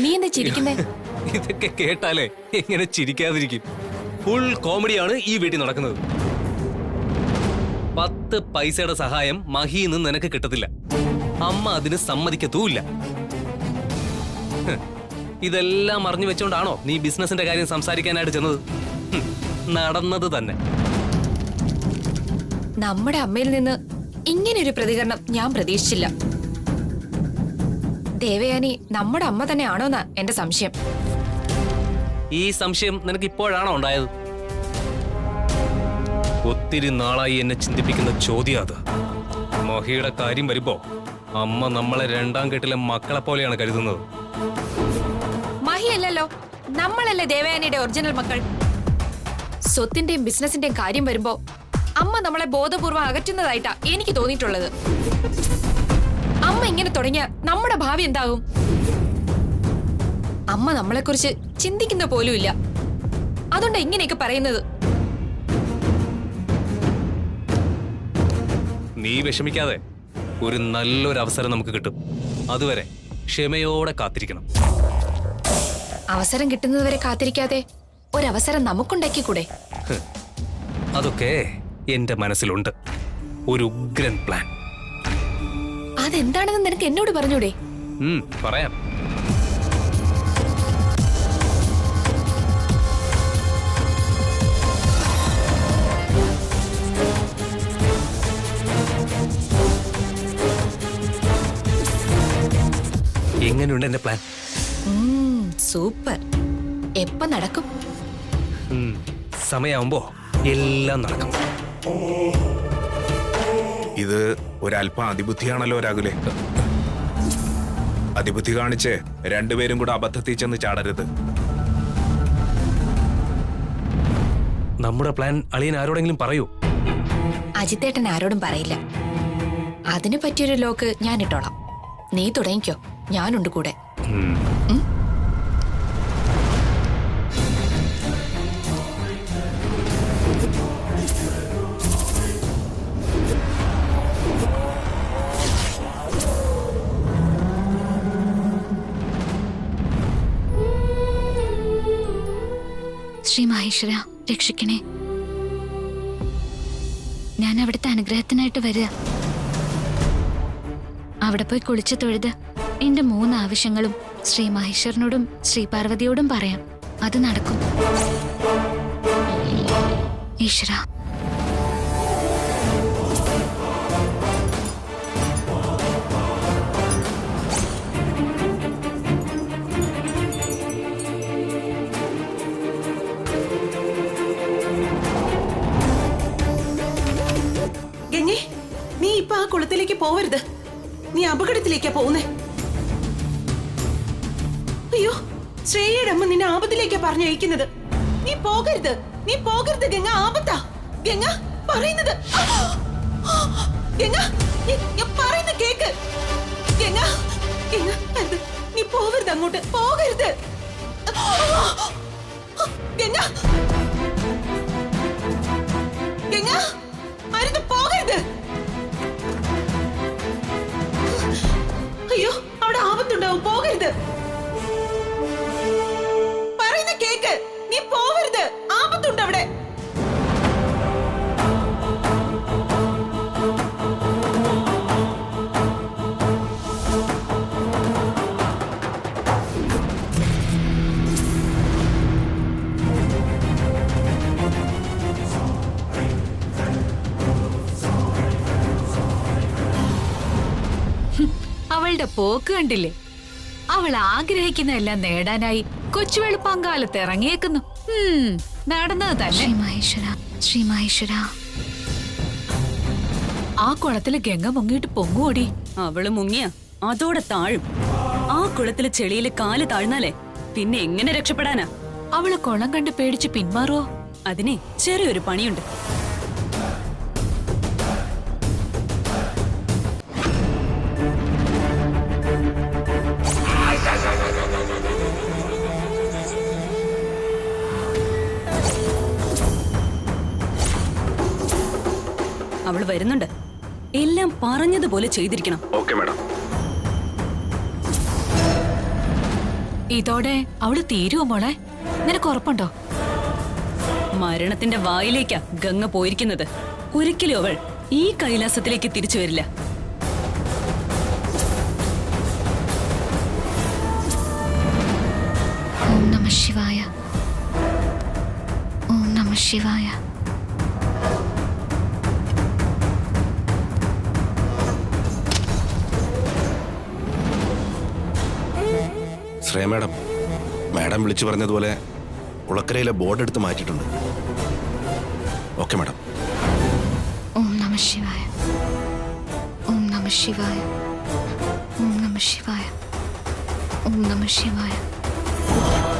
നീ എന്താ ചിരിക്കുന്നേ? ഇതൊക്കെ കേട്ടാലേ എങ്ങനെ ചിരിക്കാതിരിക്കും? ഫുൾ കോമഡിയാണ് ഈ വീട്ടിൽ നടക്കുന്നത്. 10 പൈസയുടെ സഹായം മഹിന്ന് നിനക്ക് കിട്ടത്തില്ല. അമ്മ അതിന് സമ്മതിക്കത്തൂല്ല. ഇതെല്ലാം അറിഞ്ഞു വെച്ചോണ്ടാണോ നീ ബിസിനസിന്റെ കാര്യം സംസാരിക്കാനായിട്ട് ചെന്നത്? നടന്നത് തന്നെ. നമ്മുടെ അമ്മയിൽ നിന്ന് ഇങ്ങനൊരു പ്രതികരണം ഞാൻ പ്രതീക്ഷിച്ചില്ല. ദേവയാനി നമ്മുടെ അമ്മ തന്നെയാണോന്നാ എന്റെ സംശയം. ഈ സംശയം നിനക്ക് ഇപ്പോഴാണോ ഉണ്ടായത്? ഒത്തിരി നാളായി എന്നെ ചിന്തിപ്പിക്കുന്ന ചോദ്യം അത്. മഹിയുടെ കാര്യം വരുമ്പോ അമ്മ നമ്മളെ 2ാം കെട്ടിലെ മക്കളെ പോലെയാണ് കരുതുന്നത്. മഹിയല്ലല്ലോ, നമ്മളല്ലേ ദേവയാനിയുടെ ഒറിജിനൽ മക്കൾ. സ്വത്തിന്റെയും ബിസിനസിന്റെയും കാര്യം വരുമ്പോ അമ്മ നമ്മളെ ബോധപൂർവ്വം അകറ്റുന്നതായിട്ടാ എനിക്ക് തോന്നിയിട്ടുള്ളത്. അമ്മ ഇങ്ങനെ തുടങ്ങിയ നമ്മുടെ ഭാവി എന്താകും? അമ്മ നമ്മളെക്കുറിച്ച് ചിന്തിക്കുന്ന പോലുമില്ല. അതുകൊണ്ടാ ഇങ്ങനെയൊക്കെ പറയുന്നത്. നീ വിഷമിക്കാതെ, ഒരു നല്ലൊരു അവസരം നമുക്ക് കിട്ടും. അതുവരെ ക്ഷമയോടെ കാത്തിരിക്കണം. അവസരം കിട്ടുന്നതുവരെ കാത്തിരിക്കാതെ ഒരവസരം നമുക്കുണ്ടാക്കിക്കൂടെ? അതൊക്കെ എന്റെ മനസ്സിലുണ്ട്. ഒരു ഉഗ്രൻ പ്ലാൻ. അതെന്താണെന്ന് നിനക്ക് എന്നോട് പറഞ്ഞൂടെ? പറയാം. എങ്ങനെയുണ്ട് എന്റെ പ്ലാൻ? സൂപ്പർ. എപ്പ നടക്കും? സമയാവുമ്പോ എല്ലാം നടക്കും. ഇത് ഒരല്പം അതിബുദ്ധിയാണല്ലോ രാഹുലേ. അതിബുദ്ധി കാണിച്ച് രണ്ടുപേരും കൂടെ അബദ്ധത്തിൽ ചെന്ന് ചാടരുത്. നമ്മുടെ പ്ലാൻ അളിയൻ ആരോടെങ്കിലും പറയൂ. അജിത്തേട്ടൻ ആരോടും പറയില്ല. അതിനു പറ്റിയൊരു ലോക്ക് ഞാൻ ഇട്ടോളാം. നീ തുടങ്ങിക്കോ, ഞാനുണ്ട് കൂടെ. ശ്രീ മഹേശ്വര, രക്ഷിക്കണേ. ഞാൻ അവിടുത്തെ അനുഗ്രഹത്തിനായിട്ട് വരിക. അവിടെ പോയി കുളിച്ച് തൊഴുത് എന്റെ 3 ആവശ്യങ്ങളും ശ്രീ മഹേശ്വരനോടും ശ്രീ പാർവതിയോടും പറയാം. അത് നടക്കും. ഈശ്വര. ഗംഗേ, നീ ഇപ്പൊ ആ കുളത്തിലേക്ക് പോവരുത്. നീ അപകടത്തിലേക്കാ പോകുന്നേ. അയ്യോ, ശ്രേയയുടെ അമ്മ നിന്നെ ആപത്തിലേക്കാ പറഞ്ഞയക്കുന്നത്. നീ പോകരുത്, നീ പോകരുത് ഗംഗ. ആപത്താ ഗംഗ പറയുന്നത്. ഗംഗ, പറയുന്ന കേക്ക്. ഗംഗ, ഗംഗ, നീ പോകരുത്, അങ്ങോട്ട് പോകരുത്. ഗംഗ, ഗംഗ, അരുത്, പോകരുത്. അയ്യോ, അവിടെ ആപത്തുണ്ടാവും, പോകരുത്. പറയുന്ന കേക്ക്. നീ പോവരുത്, ആപത്തുണ്ട് അവിടെ. അവളുടെ പോക്ക് കണ്ടില്ലേ? അവൾ ആഗ്രഹിക്കുന്നതെല്ലാം നേടാനായി കൊച്ചുവെളുപ്പാങ്കാലത്ത് ഇറങ്ങിയേക്കുന്നു. നടന്നത് തന്നെ. ശ്രീ മഹേശ്വര, ശ്രീ മഹേശ്വര. ആ കുളത്തില് ഗംഗ മുങ്ങിയിട്ട് പൊങ്ങുകൂടി. അവള് മുങ്ങിയ അതോടെ താഴും. ആ കുളത്തില് ചെളിയില് കാല് താഴ്ന്നാലേ പിന്നെ എങ്ങനെ രക്ഷപ്പെടാനാ? അവള് കുളം കണ്ട് പേടിച്ച് പിന്മാറുവോ? അതിനെ ചെറിയൊരു പണിയുണ്ട്. അവൾ വരുന്നുണ്ട്. എല്ലാം പറഞ്ഞതുപോലെ ചെയ്തിരിക്കണം. Okay madam. ഇതോടെ അവള് തീരുവോ മോളെ? നിനക്ക് ഉറപ്പുണ്ടോ? മരണത്തിന്റെ വായിലേക്കാ ഗംഗ പോയിരിക്കുന്നത്. ഒരിക്കലും അവൾ ഈ കൈലാസത്തിലേക്ക് തിരിച്ചു വരില്ല. ഓം നമഃ ശിവായ. ഓം നമഃ ശിവായ. ശ്രേയ മാഡം, മാഡം വിളിച്ചു പറഞ്ഞതുപോലെ കുളക്കരയിലെ ബോർഡ് എടുത്ത് മാറ്റിയിട്ടുണ്ട്. Okay madam. ഓം നമഃ ശിവായ. ഓം നമഃ ശിവായ. ഓം നമഃ ശിവായ. ഓം നമഃ ശിവായ.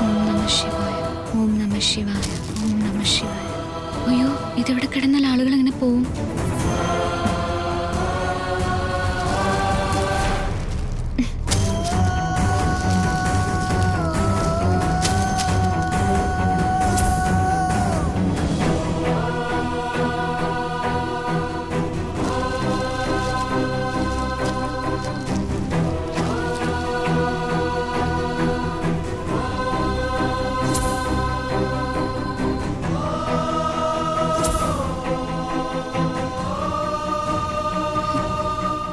ഓം നമഃ ശിവായ. ഓം നമഃ ശിവായ. ഓം നമഃ ശിവായ. അയ്യോ, ഇതെവിടെ കിടന്നാൽ ആളുകൾ എങ്ങനെ പോവും?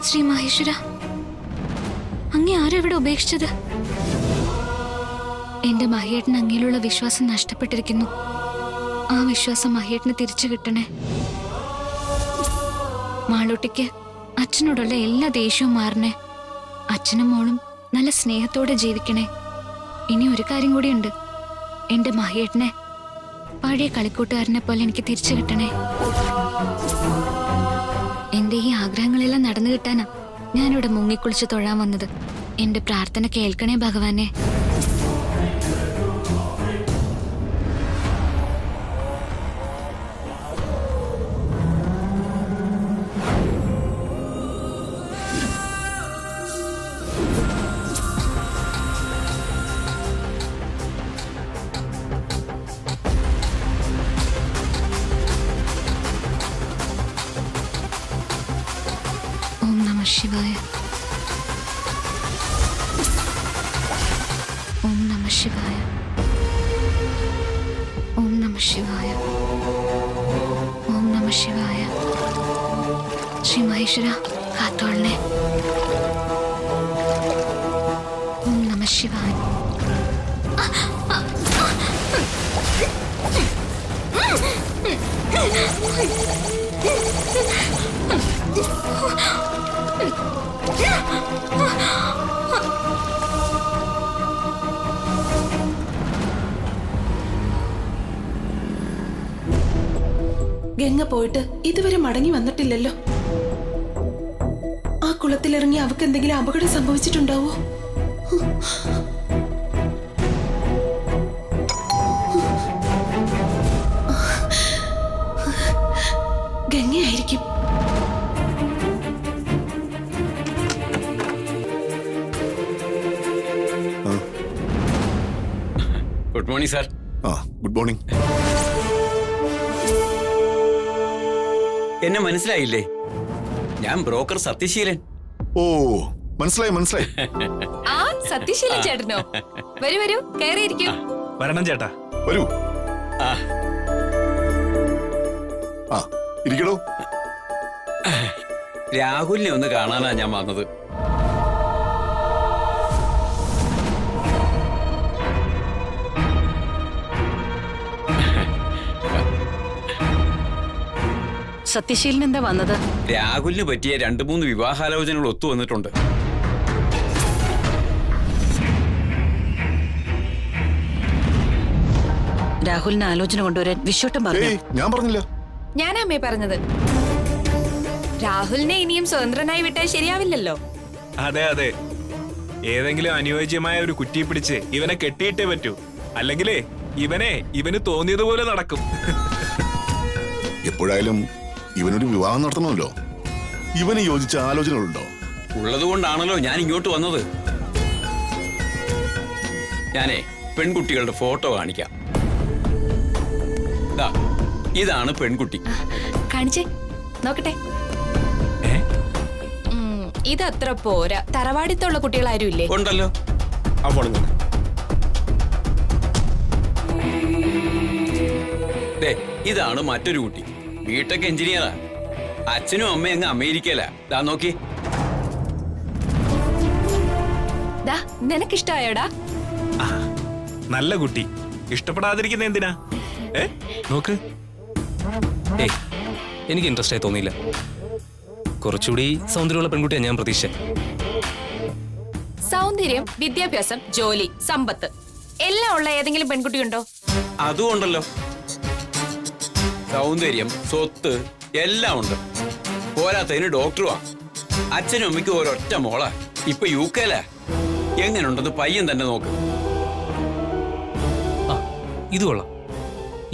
ശ്രീ മഹേശ്വര, അങ്ങേ ആരെവിടെ ഉപേക്ഷിച്ചത്? എന്റെ മഹിയേട്ടന് അങ്ങയിലുള്ള വിശ്വാസം നഷ്ടപ്പെട്ടിരിക്കുന്നു. ആ വിശ്വാസം മഹിയേട്ടന് തിരിച്ചു കിട്ടണേ. മാളൂട്ടിക്ക് അച്ഛനോടുള്ള എല്ലാ ദേഷ്യവും മാറണേ. അച്ഛനും മോളും നല്ല സ്നേഹത്തോടെ ജീവിക്കണേ. ഇനി ഒരു കാര്യം കൂടിയുണ്ട്. എന്റെ മഹിയേട്ടനെ പഴയ കളിക്കൂട്ടുകാരനെ പോലെ എനിക്ക് തിരിച്ചു കിട്ടണേ. എന്റെ ഈ ആഗ്രഹങ്ങളെല്ലാം നടന്നു കിട്ടാനാ ഞാനിവിടെ മുങ്ങിക്കുളിച്ച് തൊഴാൻ വന്നത്. എന്റെ പ്രാർത്ഥന കേൾക്കണേ ഭഗവാനെ. ഓം നമഃ ശിവായ. ഓം നമഃ ശിവായ. ഓം നമഃ ശിവായ. ഓം നമഃ ശിവായ. ശ്രീ മഹേശ്വര, കാത്തോളണേ. ഓം നമഃ ശിവായ. ഗംഗ പോയിട്ട് ഇതുവരെ മടങ്ങി വന്നിട്ടില്ലല്ലോ. ആ കുളത്തിലിറങ്ങി അവക്ക് എന്തെങ്കിലും അപകടം സംഭവിച്ചിട്ടുണ്ടാവോ? ഗംഗയായിരിക്കും. Good morning sir. Good morning. എന്നെ മനസ്സിലായില്ലേ? ഞാൻ ബ്രോക്കർ സത്യശീലൻ. ഓ, മനസ്സിലായി മനസ്സിലായി. ആ സത്യശീലൻ ചേട്ടനോ? വരൂ വരൂ, കയറിയിരിക്കും. വരണം ചേട്ടാ. വരൂ. ആ, ഇരിക്കടോ. രാഹുലിനെ ഒന്ന് കാണാനാ ഞാൻ വന്നത്. സത്യശീലൻ എന്താ വന്നത്? രാഹുലിന് പറ്റിയ 2-3 വിവാഹാലോചനകൾ ഒത്തു വന്നിട്ടുണ്ട്. രാഹുലിന് ആലോചന കൊണ്ടുവരാൻ വിശ്വട്ടം പറഞ്ഞു. ഞാൻ പറഞ്ഞില്ല. ഞാനാ അമ്മേ പറഞ്ഞത്. രാഹുലിനെ ഇനിയും സ്വതന്ത്രനായി വിട്ടാൽ ശരിയാവില്ലല്ലോ. അതെ അതെ, ഏതെങ്കിലും അനുയോജ്യമായ ഒരു കുറ്റിയെ പിടിച്ച് ഇവനെ കെട്ടിയിട്ടേ പറ്റൂ. അല്ലെങ്കിലേ ഇവന് തോന്നിയതുപോലെ നടക്കും. എപ്പോഴായാലും ഇവനൊരു വിവാഹം നടത്തണമല്ലോ. ഇവന് യോജിച്ച ആലോചനകളുണ്ടോ? ഉള്ളതുകൊണ്ടാണല്ലോ ഞാൻ ഇങ്ങോട്ട് വന്നത്. ഞാനേ പെൺകുട്ടികളുടെ ഫോട്ടോ കാണിക്കാം. ദാ, ഇതാണ് പെൺകുട്ടി. കാണിച്ചേ, നോക്കട്ടെ. ഇതത്ര പോരാ. തറവാടിത്തുള്ള കുട്ടികളാരും ഇല്ലേ? ഉണ്ടല്ലോ. ആ ഫോണിൽ ദേ ഇതാണ് മറ്റൊരു കുട്ടി, ബിടെക് എഞ്ചിനീയറാ. അച്ഛനും അമ്മയും അങ്ങ് അമേരിക്കയിലാ. ദാ നോക്കി. ദാ നിനക്കിഷ്ടായോടാ? നല്ല കുട്ടി. ഇഷ്ടപ്പെടാതിരിക്കുന്ന എന്തിനാ? നോക്ക്. ഏയ് എനിക്ക് ഇൻട്രസ്റ്റ് ആയി തോന്നിയില്ല. കുറച്ചുകൂടി സൗന്ദര്യമുള്ള പെൺകുട്ടിയാണ് ഞാൻ പ്രതീക്ഷിച്ചത്. സൗന്ദര്യം, വിദ്യാഭ്യാസം, ജോലി, സമ്പത്ത് എല്ലാം ഉള്ള ഏതെങ്കിലും പെൺകുട്ടിയുണ്ടോ? അതുകൊണ്ടല്ലോ, സൗന്ദര്യം, സ്വത്ത് എല്ലാം ഉണ്ട്. പോരാത്തതിന് ഡോക്ടറുവാ. അച്ഛനും അമ്മയ്ക്കും ഒരൊറ്റ മോളാ. ഇപ്പൊ UK എങ്ങനെയുണ്ടെന്ന് പയ്യൻ തന്നെ നോക്ക്. ആ ഇത് കൊള്ളാം.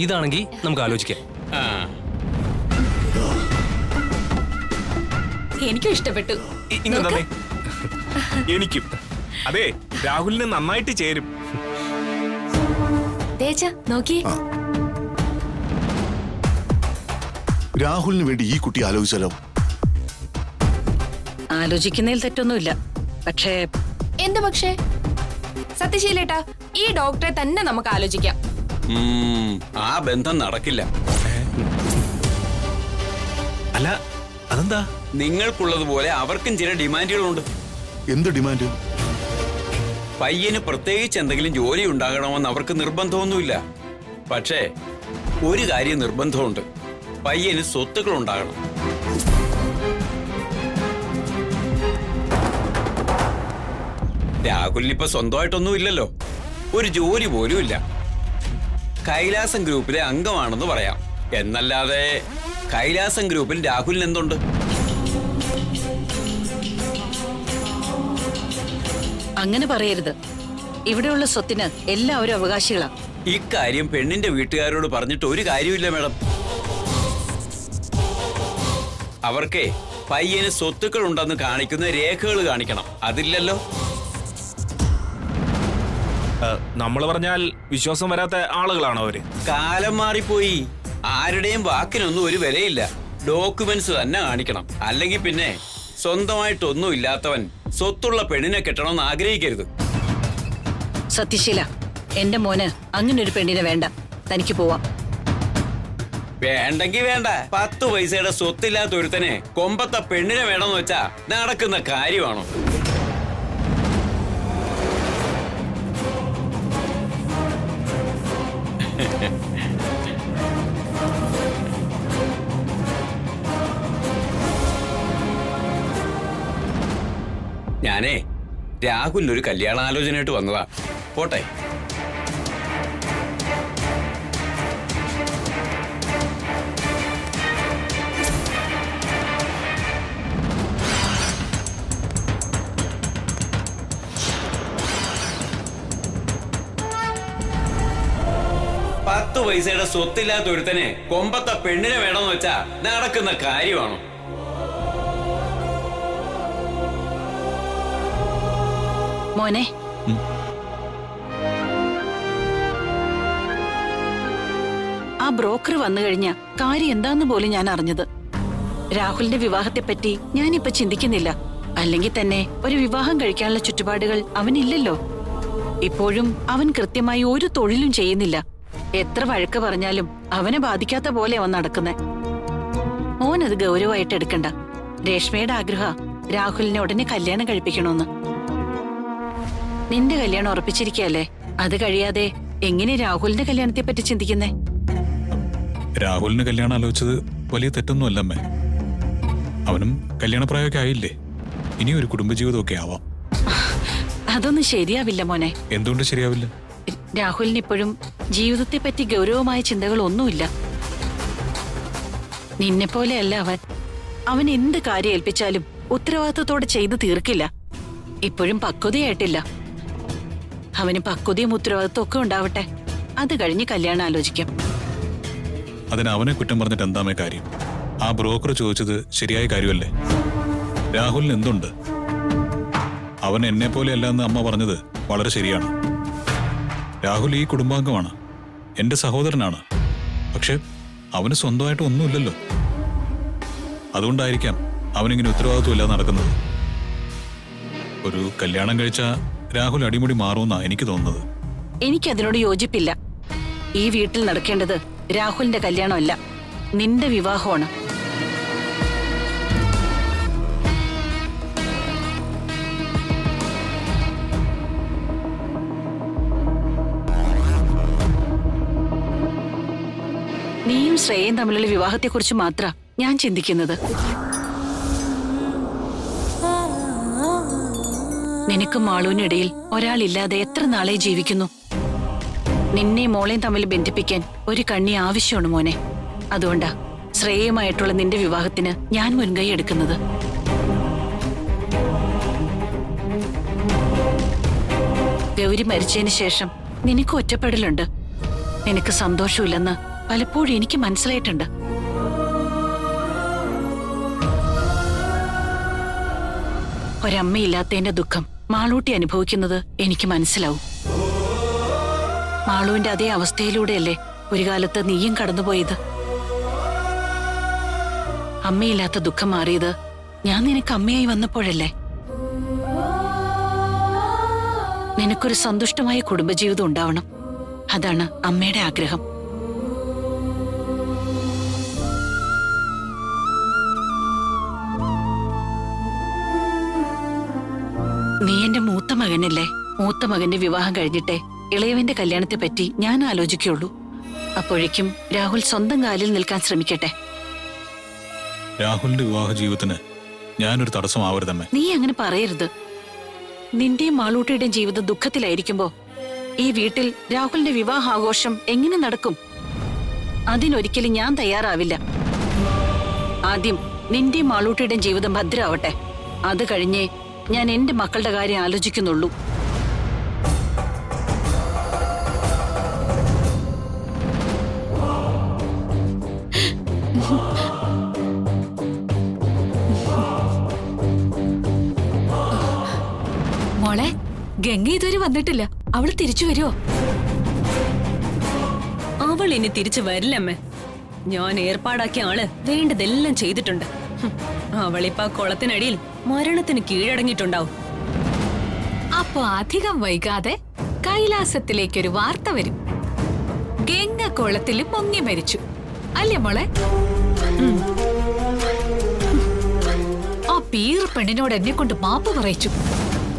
ഇതാണെങ്കിൽ നമുക്ക് ആലോചിക്കാം. ആ എനിക്കും ഇഷ്ടപ്പെട്ടു. ഇങ്ങനെ എനിക്കും. അതെ, രാഹുലിന് നന്നായിട്ട് ചേരും. നോക്കി. രാഹുലിന് വേണ്ടി ഈ കുട്ടി ആലോചിച്ചാലോ? ആലോചിക്കുന്നതിൽ തെറ്റൊന്നുമില്ല. പക്ഷേ എന്ത് പക്ഷേ? സത്യശീലേട്ടാ, ഈ ഡോക്ടറെ തന്നെ നമുക്ക് ആലോചിക്കാം. ആ ബന്ധം നടക്കില്ല. അല്ല, അതെന്താ? നിങ്ങൾക്കുള്ളതുപോലെ അവർക്കും ചില ഡിമാൻഡുകളുണ്ട്. എന്ത് ഡിമാൻഡ്? പയ്യന് പ്രത്യേകിച്ച് എന്തെങ്കിലും ജോലി ഉണ്ടാകണമെന്ന് അവർക്ക് നിർബന്ധമൊന്നുമില്ല. പക്ഷേ ഒരു കാര്യം നിർബന്ധമുണ്ട്, പയ്യന് സ്വത്തുക്കൾ ഉണ്ടാകണം. രാഹുലിനിപ്പോ സ്വന്തമായിട്ടൊന്നും ഇല്ലല്ലോ, ഒരു ജോലി പോലും ഇല്ല. കൈലാസം ഗ്രൂപ്പിലെ അംഗമാണെന്ന് പറയാം. എന്നല്ലാതെ കൈലാസം ഗ്രൂപ്പിൽ രാഹുലിന് എന്തുണ്ട്? അങ്ങനെ പറയരുത്. ഇവിടെയുള്ള സ്വത്തിന് എല്ലാവരും അവകാശികളാ. ഇക്കാര്യം പെണ്ണിന്റെ വീട്ടുകാരോട് പറഞ്ഞിട്ട് ഒരു കാര്യമില്ല മാഡം. അവർക്കേ പയ്യന് സ്വത്തുക്കൾ ഉണ്ടെന്ന് കാണിക്കുന്ന രേഖകൾ കാണിക്കണം. അതില്ലല്ലോ. നമ്മൾ പറഞ്ഞാൽ വിശ്വാസം വരാത്ത ആളുകളാണോ അവര്? കാലം മാറിപ്പോയി. ആരുടെയും വാക്കിനൊന്നും ഒരു വിലയില്ല. ഡോക്യുമെന്റ്സ് തന്നെ കാണിക്കണം. അല്ലെങ്കിൽ പിന്നെ സ്വന്തമായിട്ടൊന്നും ഇല്ലാത്തവൻ സ്വത്തുള്ള പെണ്ണിനെ കെട്ടണമെന്ന് ആഗ്രഹിക്കരുത്. സത്യശീല, എന്റെ മോന് അങ്ങനെ ഒരു പെണ്ണിനെ വേണ്ട. തനിക്ക് പോവാം. വേണ്ടെങ്കി വേണ്ട. 10 പൈസയുടെ സ്വത്തില്ലാത്ത ഒരുത്തനെ കൊമ്പത്തെ പെണ്ണിനെ വേണമെന്ന് വെച്ചാ നടക്കുന്ന കാര്യമാണോ? ഞാനേ രാഹുലിനൊരു കല്യാണാലോചനയായിട്ട് വന്നതാ. പോട്ടെ. പൈസയുടെ സ്വത്തില്ലാത്ത ഒരുത്തനെ കൊമ്പത്തെ പെണ്ണിനെ വേണമെന്ന് വെച്ചാ നടക്കുന്ന കാര്യമാണോ? മോനെ, ആ ബ്രോക്കർ വന്നു കഴിഞ്ഞ കാര്യം എന്താന്ന് പോലും ഞാൻ അറിഞ്ഞത്. രാഹുലിന്റെ വിവാഹത്തെപ്പറ്റി ഞാനിപ്പോ ചിന്തിക്കുന്നില്ല. അല്ലെങ്കിൽ തന്നെ ഒരു വിവാഹം കഴിക്കാനുള്ള ചുറ്റുപാടുകൾ അവനില്ലല്ലോ. ഇപ്പോഴും അവൻ കൃത്യമായി ഒരു തൊഴിലും ചെയ്യുന്നില്ല. എത്ര വഴക്ക് പറഞ്ഞാലും അവനെ ബാധിക്കാത്ത പോലെ അവൻ നടക്കുന്നെ. മോനത് ഗൗരവമായിട്ട് എടുക്കണ്ട. രേഷ്മയുടെ ആഗ്രഹ രാഹുലിനെ ഉടനെ കല്യാണം കഴിപ്പിക്കണമെന്ന്. നിന്റെ കല്യാണം ഉറപ്പിച്ചിരിക്കല്ലേ? അത് കഴിയാതെ എങ്ങനെ രാഹുലിന്റെ കല്യാണത്തെ പറ്റി ചിന്തിക്കുന്നേ? രാഹുലിന് കല്യാണം ആലോചിച്ചത് വലിയ തെറ്റൊന്നും അല്ലമ്മേ. അവനും കല്യാണപ്രായമൊക്കെ ആയില്ലേ. ഇനി ഒരു കുടുംബജീവിതമൊക്കെ ആവാം. അതൊന്നും ശരിയാവില്ല മോനെ. എന്തുകൊണ്ട് ശരിയാവില്ല? രാഹുലിന് ഇപ്പോഴും ജീവിതത്തെ പറ്റി ഗൗരവമായ ചിന്തകളൊന്നുമില്ല. നിന്നെ പോലെയല്ല അവൻ. അവൻ എന്ത് കാര്യം ഏൽപ്പിച്ചാലും ഉത്തരവാദിത്വത്തോടെ ചെയ്തു തീർക്കില്ല. ഇപ്പോഴും പക്വതയായിട്ടില്ല. അവന് പക്വതയും ഉത്തരവാദിത്വം ഒക്കെ ഉണ്ടാവട്ടെ. അത് കഴിഞ്ഞ് കല്യാണം ആലോചിക്കാം. അതിന് അവനെ കുറ്റം പറഞ്ഞിട്ട് എന്താമേ കാര്യം? ആ ബ്രോക്കർ ചോദിച്ചത് ശരിയായ കാര്യമല്ലേ? രാഹുലിന് എന്തുണ്ട്? അവൻ എന്നെ പോലെയല്ല എന്ന് അമ്മ പറഞ്ഞത് വളരെ ശരിയാണ്. രാഹുൽ ഈ കുടുംബാംഗമാണ്, എന്റെ സഹോദരനാണ്. പക്ഷെ അവന് സ്വന്തമായിട്ട് ഒന്നുമില്ലല്ലോ. അതുകൊണ്ടായിരിക്കാം അവനിങ്ങനെ ഉത്തരവാദിത്വമില്ലാതെ നടക്കുന്നത്. ഒരു കല്യാണം കഴിച്ച രാഹുൽ അടിമുടി മാറുമെന്നാ എനിക്ക് തോന്നുന്നത്. എനിക്കതിനോട് യോജിപ്പില്ല. ഈ വീട്ടിൽ നടക്കേണ്ടത് രാഹുലിന്റെ കല്യാണമല്ല, നിന്റെ വിവാഹമാണ്. നീയും ശ്രേയയും തമ്മിലുള്ള വിവാഹത്തെക്കുറിച്ച് മാത്ര ഞാൻ ചിന്തിക്കുന്നത്. നിനക്കും മാളുവിനിടയിൽ ഒരാളില്ലാതെ എത്ര നാളെ ജീവിക്കുന്നു? നിന്നെ മോളെയും തമ്മിൽ ബന്ധിപ്പിക്കാൻ ഒരു കണ്ണി ആവശ്യമാണ് മോനെ. അതുകൊണ്ടാ ശ്രേയയുമായിട്ടുള്ള നിന്റെ വിവാഹത്തിന് ഞാൻ മുൻകൈ എടുക്കുന്നത്. ഗൗരി മരിച്ചതിന് ശേഷം നിനക്ക് ഒറ്റപ്പെടലുണ്ട്, നിനക്ക് സന്തോഷമില്ലെന്ന് പലപ്പോഴും എനിക്ക് മനസ്സിലായിട്ടുണ്ട്. ഒരമ്മയില്ലാത്തതിന്റെ ദുഃഖം മാളൂട്ടി അനുഭവിക്കുന്നത് എനിക്ക് മനസ്സിലാവും. മാളുവിന്റെ അതേ അവസ്ഥയിലൂടെയല്ലേ ഒരു കാലത്ത് നീയും കടന്നുപോയത്. അമ്മയില്ലാത്ത ദുഃഖം മാറിയത് ഞാൻ നിനക്ക് അമ്മയായി വന്നപ്പോഴല്ലേ. നിനക്കൊരു സന്തുഷ്ടമായ കുടുംബജീവിതം ഉണ്ടാവണം, അതാണ് അമ്മയുടെ ആഗ്രഹം. നീ എന്റെ മൂത്ത മകനല്ലേ. മൂത്ത മകന്റെ വിവാഹം കഴിഞ്ഞിട്ടേ ഇളയവന്റെ കല്യാണത്തെ പറ്റി ഞാൻ ആലോചിക്കുള്ളൂ. അപ്പോഴേക്കും രാഹുൽ സ്വന്തം കാലിൽ നിൽക്കാൻ ശ്രമിക്കട്ടെ. രാഹുലിന്റെ വിവാഹ ജീവിതത്തിന് ഞാനൊരു തടസ്സമാവരുതമ്മേ. നീ അങ്ങനെ പറയരുത്. നിന്റെയും മാളൂട്ടിയുടെയും ജീവിതം ദുഃഖത്തിലായിരിക്കുമ്പോ ഈ വീട്ടിൽ രാഹുലിന്റെ വിവാഹാഘോഷം എങ്ങനെ നടക്കും? അതിനൊരിക്കലും ഞാൻ തയ്യാറാവില്ല. ആദ്യം നിന്റെയും മാളൂട്ടിയുടെയും ജീവിതം ഭദ്രമാവട്ടെ, അത് കഴിഞ്ഞേ ഞാൻ എന്റെ മക്കളുടെ കാര്യം ആലോചിക്കുന്നുള്ളൂ. മോളെ, ഗംഗ ഇതുവരെ വന്നിട്ടില്ല. അവള് തിരിച്ചു വരുമോ? അവൾ ഇനി തിരിച്ചു വരില്ലമ്മേ. ഞാൻ ഏർപ്പാടാക്കിയ ആള് വേണ്ടതെല്ലാം ചെയ്തിട്ടുണ്ട്. അവളിപ്പ കുളത്തിനടിയിൽ മരണത്തിന് കീഴടങ്ങിയിട്ടുണ്ടാവും. അപ്പൊ അധികം വൈകാതെ കൈലാസത്തിലേക്കൊരു വാർത്ത വരും. ഗംഗ കുളത്തിൽ പൊങ്ങി മരിച്ചു അല്ലേ മോളെ? ആ പീർ പെണ്ണിനോട് എന്നെ കൊണ്ട് മാപ്പ് പറയിച്ചു.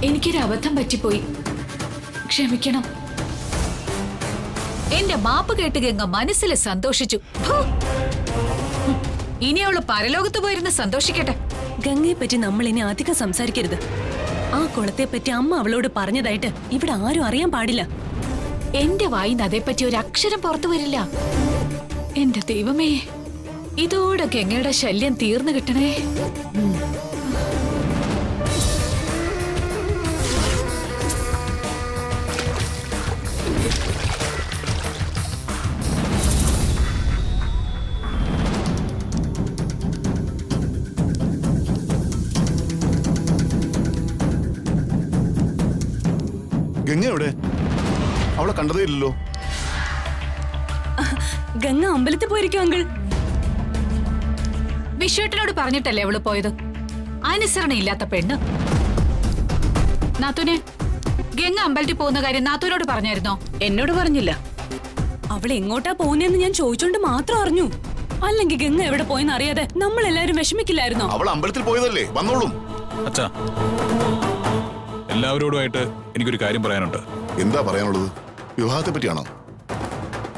എനിക്കൊരു അബദ്ധം പറ്റിപ്പോയി, ക്ഷമിക്കണം. എന്റെ മാപ്പ് കേട്ട് ഗംഗ മനസ്സിൽ സന്തോഷിച്ചു. ഇനി അവള് പരലോകത്ത് പോയിരുന്ന് സന്തോഷിക്കട്ടെ. ഗംഗയെ പറ്റി നമ്മൾ ഇനി അധികം സംസാരിക്കരുത്. ആ കുളത്തെ പറ്റി അമ്മ അവളോട് പറഞ്ഞതായിട്ട് ഇവിടെ ആരും അറിയാൻ പാടില്ല. എന്റെ വായിന്ന് അതേപ്പറ്റി ഒരു അക്ഷരം പുറത്തു വരില്ല. എന്റെ ദൈവമേ, ഇതോടെ ഗംഗയുടെ ശല്യം തീർന്നു കിട്ടണേ. ഗംഗ എവിടെ? അവളെ കണ്ടതേ ഇല്ലല്ലോ. ഗംഗ അമ്പലത്തിൽ പോയിരിക്കും അങ്കിൾ. വിശ്വേട്ടനോട് പറഞ്ഞിട്ടല്ലേ അവള് പോയത്? അനുസരണയില്ലാത്ത പെണ്ണ്. നാത്തൂനെ, ഗംഗ അമ്പലത്തിൽ പോകുന്ന കാര്യം നാത്തൂനോട് പറഞ്ഞായിരുന്നോ? എന്നോട് പറഞ്ഞില്ല. അവൾ എങ്ങോട്ടാ പോകുന്നതെന്ന് ഞാൻ ചോദിച്ചോണ്ട് മാത്രം അറിഞ്ഞു. അല്ലെങ്കിൽ ഗംഗ എവിടെ പോയെന്ന് അറിയാതെ നമ്മൾ എല്ലാരും വിഷമിക്കില്ലായിരുന്നോ? അവൾ അമ്പലത്തിൽ പോയതല്ലേ, വന്നോളും. അച്ഛാ, എല്ലാവരോടുമായിട്ട് എനിക്കൊരു കാര്യം പറയാനുണ്ട്. എന്താ പറയാനുള്ളത്? വിവാഹത്തെ പറ്റിയാണോ?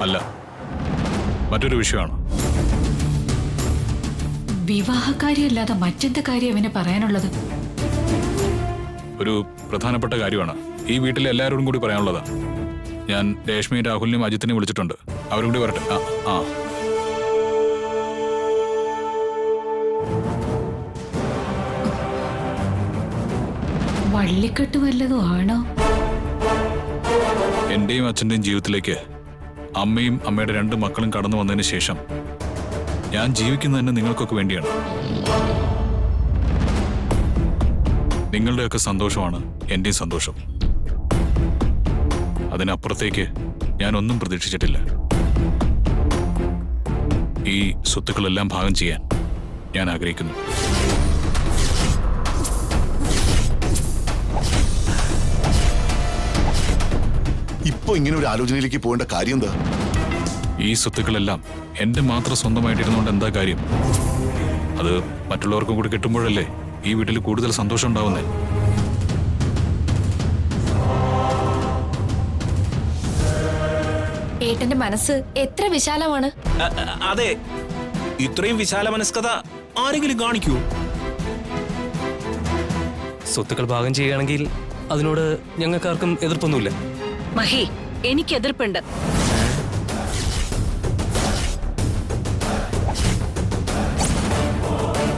അല്ല, മറ്റൊരു വിഷയമാണ്. വിവാഹകാര്യമല്ലാതെ മറ്റെന്ത് കാര്യം അവന് പറയാനുള്ളത്? ഒരു പ്രധാനപ്പെട്ട കാര്യമാണ്. ഈ വീട്ടിലെ എല്ലാവരോടും കൂടി പറയാനുള്ളതാ. ഞാൻ രേഷ്മയും രാഹുലിനെയും അജിത്തിനെയും വിളിച്ചിട്ടുണ്ട്. അവരും കൂടി വരട്ടെ. ആ വള്ളിക്കെട്ട് വല്ലതും ആണോ? എന്റെയും അച്ഛന്റെയും ജീവിതത്തിലേക്ക് അമ്മയും അമ്മയുടെ 2 മക്കളും കടന്നു വന്നതിന് ശേഷം ഞാൻ ജീവിക്കുന്നത് തന്നെ നിങ്ങൾക്കൊക്കെ വേണ്ടിയാണ്. നിങ്ങളുടെയൊക്കെ സന്തോഷമാണ് എന്റെയും സന്തോഷം. അതിനപ്പുറത്തേക്ക് ഞാനൊന്നും പ്രതീക്ഷിച്ചിട്ടില്ല. ഈ സ്വത്തുക്കളെല്ലാം ഭാഗം ചെയ്യാൻ ഞാൻ ആഗ്രഹിക്കുന്നു. ഇപ്പൊ ഇങ്ങനെ ഒരു ആലോചനയിലേക്ക് പോകേണ്ട കാര്യം എന്താ? ഈ സ്വത്തുക്കളെല്ലാം എന്റെ മാത്രം സ്വന്തമായിട്ടിരുന്നുകൊണ്ട് എന്താ കാര്യം? അത് മറ്റുള്ളവർക്കും കൂടി കിട്ടുമ്പോഴല്ലേ ഈ വീട്ടിൽ കൂടുതൽ സന്തോഷം ഉണ്ടാവുന്നേ. ഏട്ടന്റെ മനസ്സ് എത്ര വിശാലമാണ്. അതെ, ഇത്രയും വിശാല മനസ്കത ആരെങ്കിലും കാണിക്കൂ? സ്വത്തുക്കൾ ഭാഗം ചെയ്യുകയാണെങ്കിൽ അതിനോട് ഞങ്ങൾക്കാർക്കും എതിർപ്പൊന്നുമില്ല. മഹി, എനിക്ക് എതിർപ്പുണ്ട്.